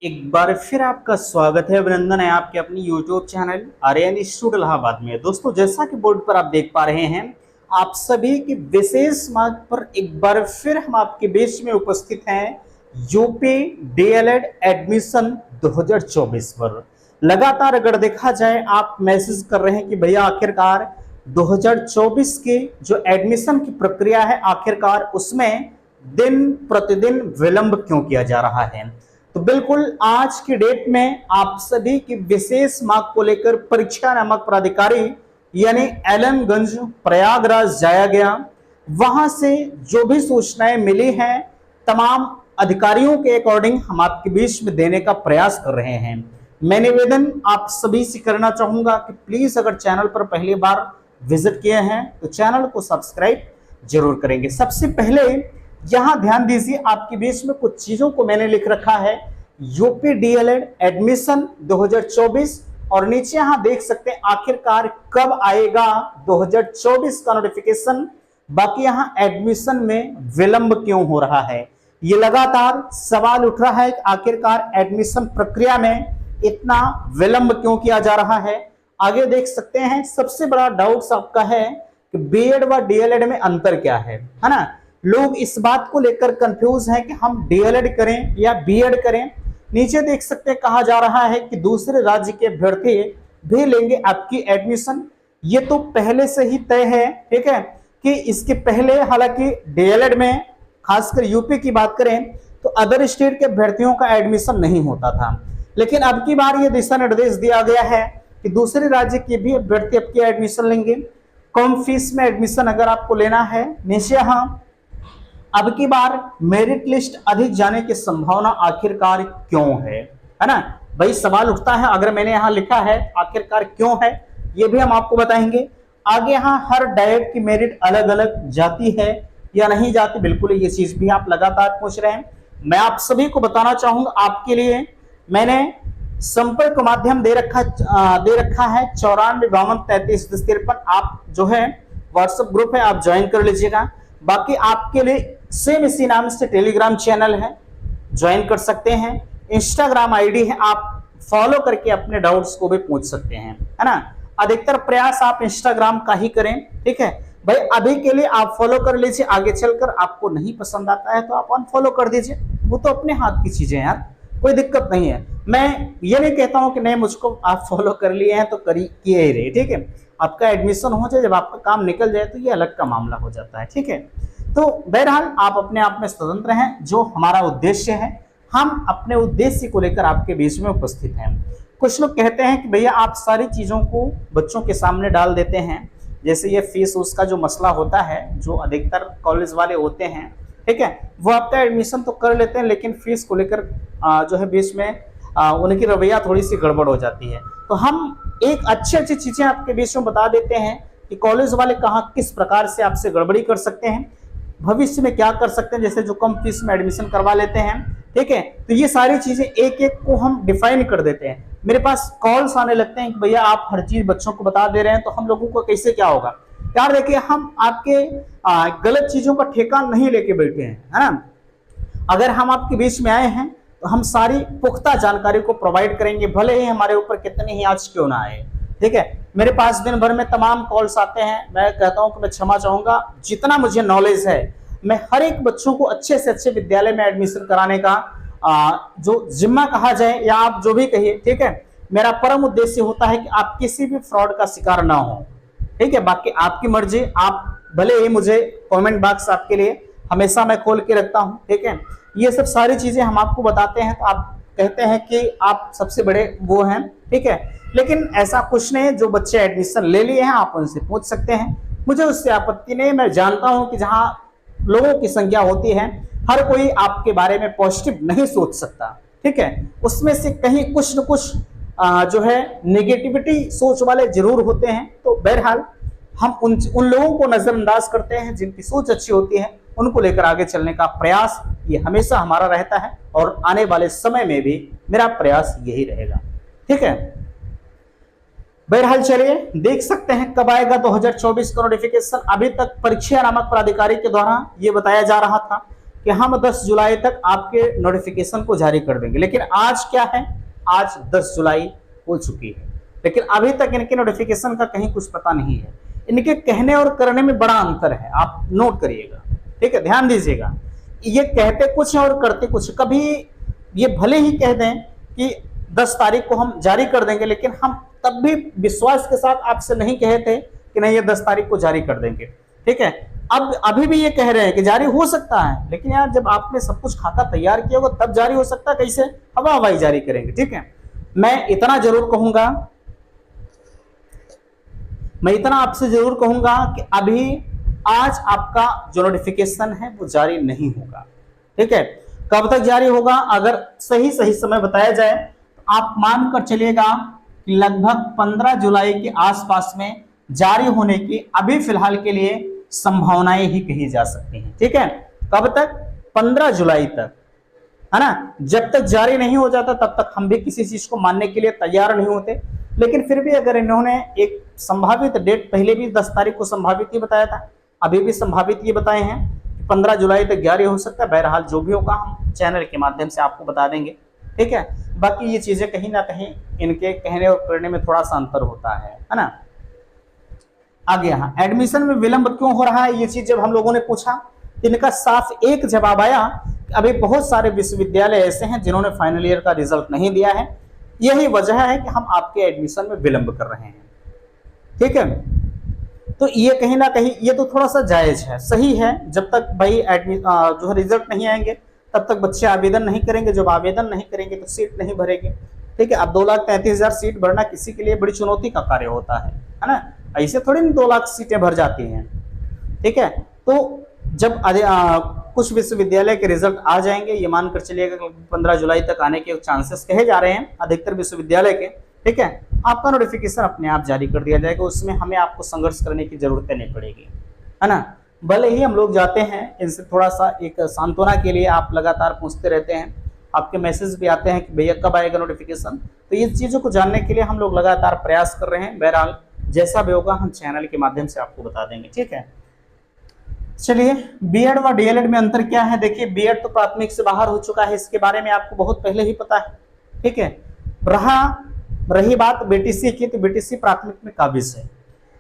एक बार फिर आपका स्वागत है, अभिनंदन है आपके अपनी YouTube channel Aryan Institute Allahabad में। दोस्तों, जैसा कि बोर्ड पर आप देख पा रहे हैं, आप सभी की विशेष मांग पर एक बार फिर हम आपके बीच में उपस्थित हैं। यूपी डीएलएड एडमिशन 2024 पर लगातार अगर देखा जाए, आप मैसेज कर रहे हैं कि भैया आखिरकार 2024 की जो एडमिशन की प्रक्रिया है, आखिरकार उसमें दिन प्रतिदिन विलंब क्यों किया जा रहा है। तो बिल्कुल आज की डेट में आप सभी की विशेष मांग को लेकर परीक्षा नामक प्राधिकारी यानी एलमगंज प्रयागराज जाया गया। वहां से जो भी सूचनाएं मिली हैं, तमाम अधिकारियों के अकॉर्डिंग हम आपके बीच में देने का प्रयास कर रहे हैं। मैं निवेदन आप सभी से करना चाहूंगा कि प्लीज अगर चैनल पर पहली बार विजिट किए हैं तो चैनल को सब्सक्राइब जरूर करेंगे। सबसे पहले यहां ध्यान दीजिए, आपके बीच में कुछ चीजों को मैंने लिख रखा है। यूपी डीएलएड एडमिशन 2024 और नीचे यहां देख सकते हैं आखिरकार कब आएगा 2024 का नोटिफिकेशन। बाकी यहां एडमिशन में विलंब क्यों हो रहा है, ये लगातार सवाल उठ रहा है कि आखिरकार एडमिशन प्रक्रिया में इतना विलंब क्यों किया जा रहा है। आगे देख सकते हैं, सबसे बड़ा डाउट आपका है कि बीएड व डीएलएड में अंतर क्या है ना। लोग इस बात को लेकर कंफ्यूज हैं कि हम डीएलएड करें या बीएड करें। नीचे देख सकते हैं, कहा जा रहा है कि दूसरे राज्य के अभ्यर्थी भी लेंगे आपकी एडमिशन। ये तो पहले से ही तय है, ठीक है, कि इसके पहले हालांकि डीएलएड में खासकर यूपी की बात करें तो अदर स्टेट के अभ्यर्थियों का एडमिशन नहीं होता था, लेकिन अब की बार ये दिशा निर्देश दिया गया है कि दूसरे राज्य के भी अभ्यर्थी आपकी एडमिशन लेंगे। कम फीस में एडमिशन अगर आपको लेना है। नीचे हाँ, अब की बार मेरिट लिस्ट अधिक जाने की संभावना आखिरकार क्यों है ना। भाई सवाल उठता है, अगर मैंने यहां लिखा है आखिरकार क्यों है, ये भी हम आपको बताएंगे। आगे यहां हर डाइट की मेरिट अलग अलग जाती है या नहीं जाती, बिल्कुल ये चीज भी आप लगातार पूछ रहे हैं। मैं आप सभी को बताना चाहूंगा, आपके लिए मैंने संपर्क माध्यम दे रखा है 94523353। आप जो है व्हाट्सएप ग्रुप है, आप ज्वाइन कर लीजिएगा। बाकी आपके लिए सेम इसी नाम से टेलीग्राम चैनल है, ज्वाइन कर सकते हैं। इंस्टाग्राम आईडी है, आप फॉलो करके अपने डाउट्स को भी पूछ सकते हैं, है ना। अधिकतर प्रयास आप इंस्टाग्राम का ही करें, ठीक है भाई। अभी के लिए आप फॉलो कर लीजिए, आगे चलकर आपको नहीं पसंद आता है तो आप अनफॉलो कर दीजिए, वो तो अपने हाथ की चीजें हैं यार, कोई दिक्कत नहीं है। मैं ये नहीं कहता हूं कि नहीं, मुझको आप फॉलो कर लिए हैं तो किए ही रहे, ठीक है। आपका एडमिशन हो जाए, जब आपका काम निकल जाए तो ये अलग का मामला हो जाता है, ठीक है। तो बहरहाल आप अपने आप में स्वतंत्र हैं। जो हमारा उद्देश्य है, हम अपने उद्देश्य को लेकर आपके बीच में उपस्थित हैं। कुछ लोग कहते हैं कि भैया आप सारी चीजों को बच्चों के सामने डाल देते हैं, जैसे ये फीस उसका जो मसला होता है, जो अधिकतर कॉलेज वाले होते हैं, ठीक है, वो आपका एडमिशन तो कर लेते हैं लेकिन फीस को लेकर जो है बीच में उनकी रवैया थोड़ी सी गड़बड़ हो जाती है। तो हम एक अच्छी अच्छी चीजें आपके बीच में बता देते हैं कि कॉलेज वाले कहाँ किस प्रकार से आपसे गड़बड़ी कर सकते हैं, भविष्य में क्या कर सकते हैं, जैसे जो कम फीस में एडमिशन करवा लेते हैं, ठीक है। तो ये सारी चीजें एक एक को हम डिफाइन कर देते हैं। मेरे पास कॉल्स आने लगते हैं कि भैया आप हर चीज बच्चों को बता दे रहे हैं, तो हम लोगों को कैसे क्या होगा। यार देखिए, हम आपके गलत चीजों का ठेका नहीं लेके बैठे हैं, है ना। अगर हम आपके बीच में आए हैं तो हम सारी पुख्ता जानकारी को प्रोवाइड करेंगे, भले ही हमारे ऊपर कितने ही आज क्यों ना आए, ठीक है। मेरे पास दिन भर में तमाम कॉल्स आते हैं। मैं कहता हूं कि मैं क्षमा चाहूंगा, जितना मुझे नॉलेज है मैं हर एक बच्चों को अच्छे से अच्छे विद्यालय में एडमिशन कराने का जो जिम्मा कहा जाए या आप जो भी कहिए, ठीक है, मेरा परम उद्देश्य होता है कि आप किसी भी फ्रॉड का शिकार ना हो, ठीक है। बाकी आपकी मर्जी, आप भले ही मुझे कमेंट बॉक्स आपके लिए हमेशा मैं खोल के रखता हूं, ठीक है। ये सब सारी चीजें हम आपको बताते हैं तो आप कहते हैं कि आप सबसे बड़े वो हैं, ठीक है, लेकिन ऐसा कुछ नहीं है। जो बच्चे एडमिशन ले लिए हैं आप उनसे पूछ सकते हैं, मुझे उससे आपत्ति नहीं। मैं जानता हूं कि जहां लोगों की संख्या होती है, हर कोई आपके बारे में पॉजिटिव नहीं सोच सकता, ठीक है। उसमें से कहीं कुछ न कुछ जो है नेगेटिविटी सोच वाले जरूर होते हैं। तो बहरहाल हम उन लोगों को नजरअंदाज करते हैं जिनकी सोच अच्छी होती है, उनको लेकर आगे चलने का प्रयास ये हमेशा हमारा रहता है और आने वाले समय में भी मेरा प्रयास यही रहेगा, ठीक है। बहरहाल चलिए देख सकते हैं कब आएगा 2024 का नोटिफिकेशन। अभी तक परीक्षा नामक प्राधिकारी के द्वारा ये बताया जा रहा था कि हम 10 जुलाई तक आपके नोटिफिकेशन को जारी कर देंगे, लेकिन आज क्या है, आज 10 जुलाई हो चुकी है, लेकिन अभी तक इनके नोटिफिकेशन का कहीं कुछ पता नहीं है। इनके कहने और करने में बड़ा अंतर है, आप नोट करिएगा, ठीक है, ध्यान दीजिएगा। ये कहते कुछ और करते कुछ। कभी ये भले ही कह दें कि 10 तारीख को हम जारी कर देंगे, लेकिन हम तब भी विश्वास के साथ आपसे नहीं कहे थे कि नहीं ये 10 तारीख को जारी कर देंगे, ठीक है। अब अभी भी ये कह रहे हैं कि जारी हो सकता है, लेकिन यार जब आपने सब कुछ खाता तैयार किया होगा तब जारी हो सकता है, कैसे हवा हवाई जारी करेंगे, ठीक है। मैं इतना जरूर कहूंगा, मैं इतना आपसे जरूर कहूंगा कि अभी आज आपका जो नोटिफिकेशन है वो जारी नहीं होगा, ठीक है। कब तक जारी होगा, अगर सही सही समय बताया जाए तो आप मान कर चलिएगा कि लगभग 15 जुलाई के आसपास में जारी होने की अभी फिलहाल के लिए संभावनाएं ही कही जा सकती हैं, ठीक है। कब तक, 15 जुलाई तक, है ना। जब तक जारी नहीं हो जाता तब तक हम भी किसी चीज को मानने के लिए तैयार नहीं होते, लेकिन फिर भी अगर इन्होंने एक संभावित डेट, पहले भी 10 तारीख को संभावित ही बताया था, अभी भी संभावित ये बताए हैं कि 15 जुलाई तक जारी हो सकता है। बहरहाल जो भी होगा हम चैनल के माध्यम से आपको बता देंगे, ठीक है। बाकी ये चीजें कहीं ना कहीं इनके कहने और करने में थोड़ा सा अंतर होता है ना। आगे यहाँ एडमिशन में विलंब क्यों हो रहा है, ये चीज जब हम लोगों ने पूछा, इनका साफ एक जवाब आया, अभी बहुत सारे विश्वविद्यालय ऐसे हैं जिन्होंने फाइनल ईयर का रिजल्ट नहीं दिया है, यही वजह है कि हम आपके एडमिशन में विलंब कर रहे हैं, ठीक है। तो ये कहीं ना कहीं ये तो थोड़ा सा जायज है, सही है। जब तक भाई जो है रिजल्ट नहीं आएंगे तब तक बच्चे आवेदन नहीं करेंगे, जब आवेदन नहीं करेंगे तो सीट नहीं भरेंगे, ठीक है। अब 2,33,000 सीट भरना किसी के लिए बड़ी चुनौती का कार्य होता है ना। ऐसे थोड़ी ना 2 लाख सीटें भर जाती हैं, ठीक है। तो जब कुछ विश्वविद्यालय के रिजल्ट आ जाएंगे, ये मानकर चलिएगा 15 जुलाई तक आने के चांसेस कहे जा रहे हैं अधिकतर विश्वविद्यालय के, ठीक है। आपका नोटिफिकेशन अपने आप जारी कर दिया जाएगा, उसमें हमें आपको संघर्ष करने की जरूरत नहीं पड़ेगी, है ना। भले ही हम लोग जाते हैं इनसे थोड़ा सा एक सांत्वना के लिए, आप लगातार पूछते रहते हैं, आपके मैसेज भी आते हैं कि भैया कब आएगा नोटिफिकेशन, तो ये चीज़ों को जानने के लिए हम लोग लगातार प्रयास कर रहे हैं। बहरहाल जैसा भी होगा हम चैनल के माध्यम से आपको बता देंगे, ठीक है। चलिए, बीएड व डीएलएड में अंतर क्या है। देखिए, बीएड तो प्राथमिक से बाहर हो चुका है, इसके बारे में आपको बहुत पहले ही पता है, ठीक है। रही बात बीटीसी की, तो बीटीसी प्राथमिक में काबिज है।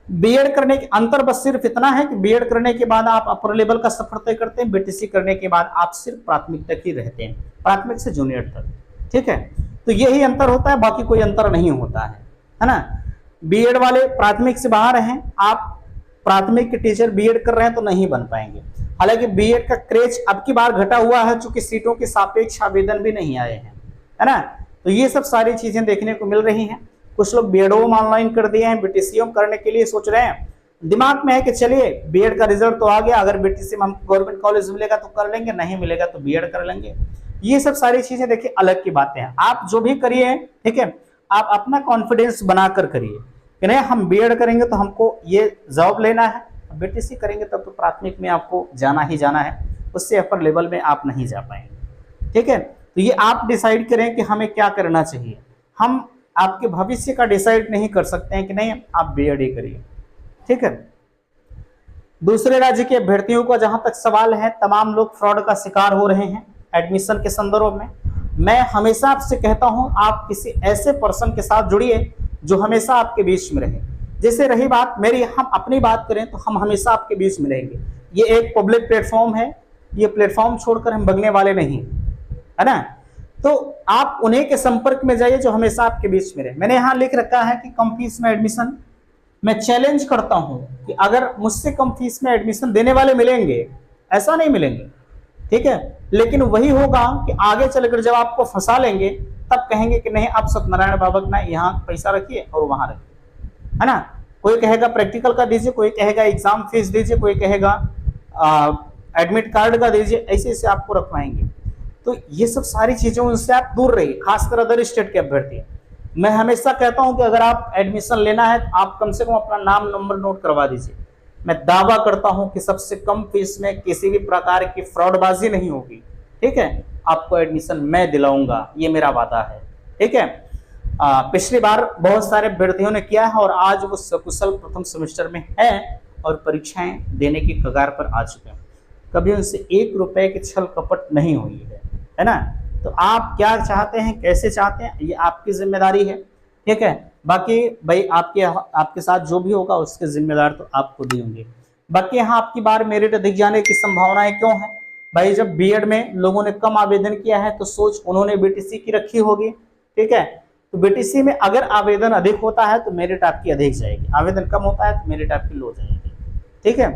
बीएड करने के अंतर बस सिर्फ इतना है कि बीएड करने के बाद आप अपर लेवल का सफर तय करते हैं, बीटीसी करने के बाद आप सिर्फ प्राथमिक तक ही रहते हैं, प्राथमिक से जूनियर तक, ठीक है। तो यही अंतर होता है, बाकी कोई अंतर नहीं होता है ना। बीएड वाले प्राथमिक से बाहर हैं, आप प्राथमिक के टीचर बीएड कर रहे हैं तो नहीं बन पाएंगे। हालांकि बीएड का क्रेज अब की बार घटा हुआ है, चूंकि सीटों के सापेक्ष आवेदन भी नहीं आए हैं, है ना। तो ये सब सारी चीजें देखने को मिल रही हैं। कुछ लोग बीएड ऑनलाइन कर दिए हैं, बीटीसी करने के लिए सोच रहे हैं, दिमाग में है कि चलिए बीएड का रिजल्ट तो आ गया, अगर बीटीसी में हम गवर्नमेंट कॉलेज मिलेगा तो कर लेंगे, नहीं मिलेगा तो बीएड कर लेंगे। ये सब सारी चीजें देखिए अलग की बातें हैं। आप जो भी करिए, ठीक है, आप अपना कॉन्फिडेंस बनाकर करिए कि नहीं हम बीएड करेंगे तो हमको ये जॉब लेना है, बीटीसी करेंगे तब तो प्राथमिक में आपको जाना ही जाना है, उससे अपर लेवल में आप नहीं जा पाएंगे, ठीक है। तो ये आप डिसाइड करें कि हमें क्या करना चाहिए। हम आपके भविष्य का डिसाइड नहीं कर सकते हैं कि नहीं आप बीएड ही करिए, ठीक है। दूसरे राज्य के अभ्यर्थियों का जहां तक सवाल है, तमाम लोग फ्रॉड का शिकार हो रहे हैं एडमिशन के संदर्भ में। मैं हमेशा आपसे कहता हूं, आप किसी ऐसे पर्सन के साथ जुड़िए जो हमेशा आपके बीच में रहे। जैसे रही बात मेरी, हम अपनी बात करें तो हम हमेशा आपके बीच में रहेंगे। ये एक पब्लिक प्लेटफॉर्म है, ये प्लेटफॉर्म छोड़कर हम भगने वाले नहीं, है ना। तो आप उन्हीं के संपर्क में जाइए जो हमेशा आपके बीच में रहे। मैंने यहाँ लिख रखा है कि कम फीस में एडमिशन, मैं चैलेंज करता हूं कि अगर मुझसे कम फीस में एडमिशन देने वाले मिलेंगे, ऐसा नहीं मिलेंगे, ठीक है, लेकिन वही होगा कि आगे चलकर जब आपको फंसा लेंगे तब कहेंगे कि नहीं आप सत्यनारायण बाबा ना यहाँ पैसा रखिए और वहां रखिए, है ना। कोई कहेगा प्रैक्टिकल का दीजिए, कोई कहेगा एग्जाम फीस दीजिए, कोई कहेगा एडमिट कार्ड का दीजिए, ऐसे ऐसे आपको रखवाएंगे। तो ये सब सारी चीजें उनसे आप दूर रहिए, खासकर अदर स्टेट के अभ्यर्थी। मैं हमेशा कहता हूं कि अगर आप एडमिशन लेना है तो आप कम से कम अपना नाम नंबर नोट करवा दीजिए। मैं दावा करता हूं कि सबसे कम फीस में किसी भी प्रकार की फ्रॉडबाजी नहीं होगी, ठीक है। आपको एडमिशन मैं दिलाऊंगा, ये मेरा वादा है, ठीक है। पिछली बार बहुत सारे अभ्यर्थियों ने किया है और आज वो सकुशल प्रथम सेमेस्टर में है और परीक्षाएं देने की कगार पर आ चुके हैं। कभी उनसे 1 रुपए की छल कपट नहीं हुई है ना। तो आप क्या चाहते हैं, कैसे चाहते हैं, ये आपकी जिम्मेदारी है, ठीक है। बाकी भाई आपके साथ जो भी होगा उसके जिम्मेदार तो आप खुद ही होंगे। बाकी यहाँ आपकी बार मेरिट अधिक जाने की संभावनाएं क्यों है भाई? जब बीएड में लोगों ने कम आवेदन किया है तो सोच उन्होंने बीटीसी की रखी होगी, ठीक है। तो बीटीसी में अगर आवेदन अधिक होता है तो मेरिट आपकी अधिक जाएगी, आवेदन कम होता है तो मेरिट आपकी लो जाएगी, ठीक है।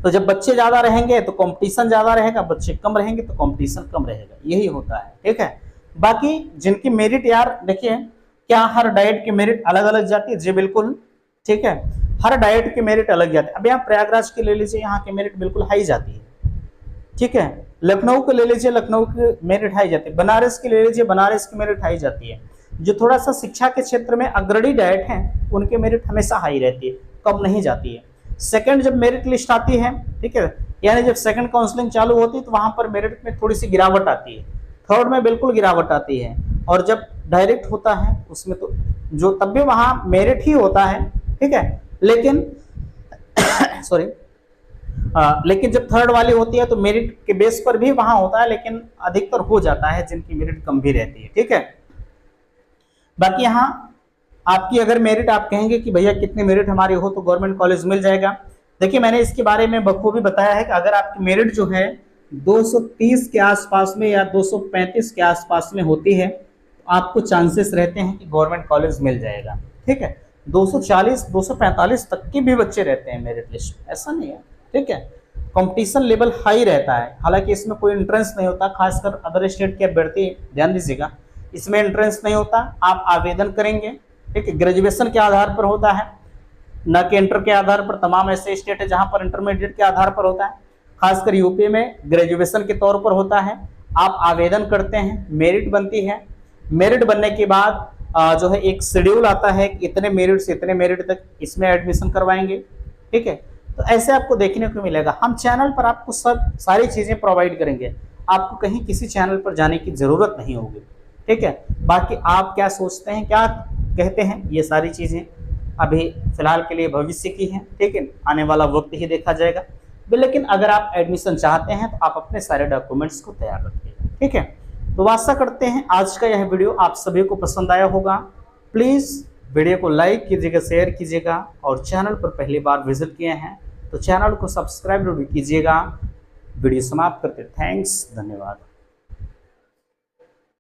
तो जब बच्चे ज्यादा रहेंगे तो कंपटीशन ज्यादा रहेगा, बच्चे कम रहेंगे तो कंपटीशन कम रहेगा, यही होता है, ठीक है। बाकी जिनकी मेरिट यार देखिए, क्या हर डाइट की मेरिट अलग अलग जाती है? जी बिल्कुल, ठीक है, हर डाइट की मेरिट अलग जाती है। अब यहाँ प्रयागराज की ले लीजिए, यहाँ की मेरिट बिल्कुल हाई जाती है, ठीक है। लखनऊ को ले लीजिए, लखनऊ की मेरिट हाई जाती है। बनारस की ले लीजिए, बनारस की मेरिट हाई जाती है। जो थोड़ा सा शिक्षा के क्षेत्र में अग्रणी डाइट हैं उनकी मेरिट हमेशा हाई रहती है, कम नहीं जाती है। सेकंड जब मेरिट लिस्ट आती है, ठीक है, यानी जब सेकंड काउंसलिंग चालू होती है तो वहां पर मेरिट में थोड़ी सी गिरावट आती है, थर्ड में बिल्कुल गिरावट आती है, और जब डायरेक्ट होता है उसमें तो जो तब भी वहां मेरिट ही होता है, ठीक है। लेकिन सॉरी लेकिन जब थर्ड वाली होती है तो मेरिट के बेस पर भी वहां होता है, लेकिन अधिकतर हो जाता है जिनकी मेरिट कम भी रहती है, ठीक है। बाकी यहाँ आपकी अगर मेरिट आप कहेंगे कि भैया कितने मेरिट हमारे हो तो गवर्नमेंट कॉलेज मिल जाएगा। देखिए मैंने इसके बारे में बखूबी बताया है कि अगर आपकी मेरिट जो है 230 के आसपास में या 235 के आसपास में होती है तो आपको चांसेस रहते हैं कि गवर्नमेंट कॉलेज मिल जाएगा, ठीक है। 240 245 तक के भी बच्चे रहते हैं मेरिट लिस्ट में, ऐसा नहीं है, ठीक है। कंपटीशन लेवल हाई रहता है, हालांकि इसमें कोई एंट्रेंस नहीं होता, खासकर अदर स्टेट के अभ्यर्थी ध्यान दीजिएगा, इसमें एंट्रेंस नहीं होता, आप आवेदन करेंगे, ठीक है। ग्रेजुएशन के आधार पर होता है, न कि इंटर के आधार पर। तमाम ऐसे स्टेट है जहां पर इंटरमीडिएट के आधार पर होता है, खासकर यूपी में ग्रेजुएशन के तौर पर होता है। आप आवेदन करते हैं, मेरिट बनती है, मेरिट बनने के बाद जो है एक शेड्यूल आता है कि इतने मेरिट से इतने मेरिट तक इसमें एडमिशन करवाएंगे, ठीक है। तो ऐसे आपको देखने को मिलेगा। हम चैनल पर आपको सारी चीजें प्रोवाइड करेंगे, आपको कहीं किसी चैनल पर जाने की जरूरत नहीं होगी, ठीक है। बाकी आप क्या सोचते हैं, क्या कहते हैं, ये सारी चीजें अभी फिलहाल के लिए भविष्य की हैं, ठीक है, आने वाला वक्त ही देखा जाएगा। लेकिन अगर आप एडमिशन चाहते हैं तो आप अपने सारे डॉक्यूमेंट्स को तैयार रखिएगा, ठीक है। तो आशा करते हैं आज का यह वीडियो आप सभी को पसंद आया होगा। प्लीज़ वीडियो को लाइक कीजिएगा, शेयर कीजिएगा, और चैनल पर पहली बार विजिट किए हैं तो चैनल को सब्सक्राइब भी कीजिएगा। वीडियो समाप्त करते, थैंक्स, धन्यवाद।